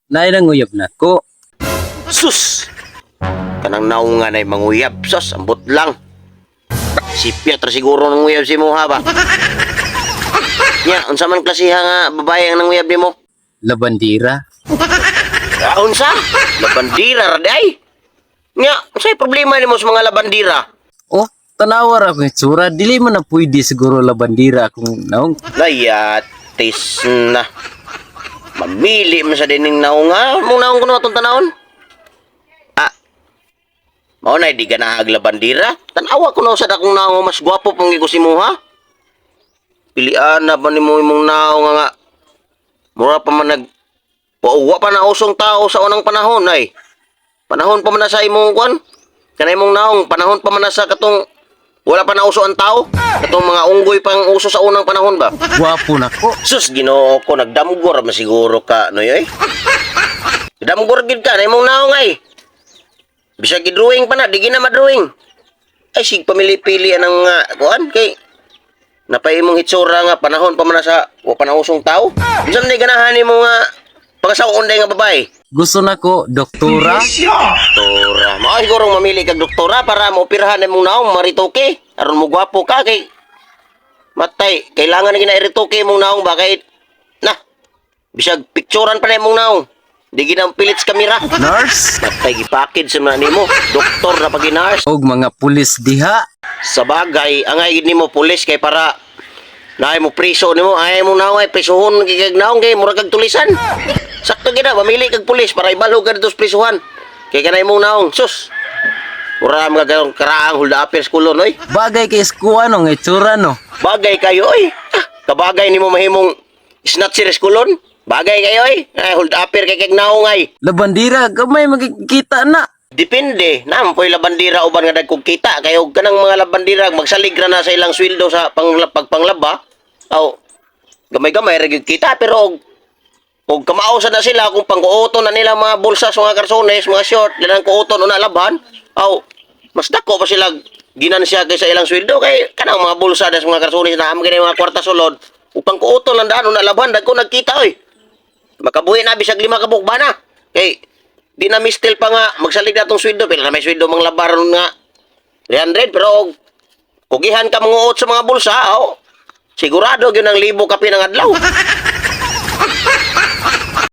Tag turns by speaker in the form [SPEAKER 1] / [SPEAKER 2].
[SPEAKER 1] Nairanguyab na ko.
[SPEAKER 2] Sus! Kanang naunga na manguyab. Sus, ambot lang. Si Pietro siguro nanguyab si mo ha ba? Nya, unsa man klasiha nga babae ang nanguyab ni mo?
[SPEAKER 1] Labandira.
[SPEAKER 2] Unsa? Labandira, raday? Nya, unsay problema nimo sa mga labandira?
[SPEAKER 1] Oh, tanawar ako yung tsura. Dili mo na pwede siguro labandira kung naong.
[SPEAKER 2] Layatis na. Mamili man sa dining naong nga. Mong naong kuno atong tanawon? Ah, mao na di ka nahagla bandira? Tanawa ko na sa dakong naong mas gwapo pang gigo si mo ha? Pilian na ba ni mo imong naong nga? Mura pa man Wa pa na usong tao sa unang panahon ay. Panahon pa man na sa imong kwan. Kanay imong naong panahon pa man na sa katong wala pa na uso ang tao. Katong mga unggoy pang uso sa unang panahon ba?
[SPEAKER 1] Gwapo na ko.
[SPEAKER 2] Sus, Ginoo ko, nagdamgor man siguro ka, no yoy? Damgor gid ka, na imong naong ay. Bisag gidrawing pa na, di gina madrawing. Ay, sig pamili-pili anang kuan kay napay imong hitsura nga panahon pa man na sa wa pa na usong tao. Unsa man ganahan nimo nga pangasaon day nga babae?
[SPEAKER 1] Gusto na ko, doktora.
[SPEAKER 2] Doktora. Mao siguro mamili kag doktora para maoperahan imong naong maritoke. Aron mo gwapo ka kay matay, kailangan na gina-iritoke imong naong ba kay na bisag picturean pa na imong naong. Di ginang pilit sa kamera.
[SPEAKER 1] Nurse.
[SPEAKER 2] Matay gipakid sa mga nimo. Doktor na pag nurse.
[SPEAKER 1] Og mga pulis diha.
[SPEAKER 2] Sa bagay, angay gid nimo pulis kay para naay mo priso nimo, ay mo naong ay prisuhon kay naong kay murag kag tulisan. Sakto gid na mamili kag pulis para ibalo ka dito sa prisuhan. Kay kanay mong naong sus. Mura mga karaang hold up kulon oy.
[SPEAKER 1] Bagay kay eskuan ng itsura no.
[SPEAKER 2] Bagay kayo oy. Kabagay nimo mahimong snatcher kulon. Bagay kayo oy. Ay hold up kay kag naong ay.
[SPEAKER 1] Labandira, gamay magkikita na.
[SPEAKER 2] Depende. Nampoy labandira uban nga dagkog kita kay og kanang mga labandira magsalig ra na sa ilang sweldo sa pagpanglaba. Aw gamay-gamay ra gyud kita pero og kamausan na sila kung pangkuoton na nila mga bulsa sa mga karsones, mga short, ganang kuoton una labhan. Aw mas dako pa sila ginansya kaysa ilang sweldo kay kanang mga bulsa sa mga karsones na am gani mga kwarta sulod. Ug pangkuoton lang daan una labhan dagko nagkita oy. Makabuhi na bisag 5 ka bukbana. Kay di na mistil pa nga magsalig na itong sweldo. Pero na may sweldo mang labaron nga 300. Pero kugihan ka manguot sa mga bulsa, oh, sigurado yun ang 1,000 kape ng adlaw.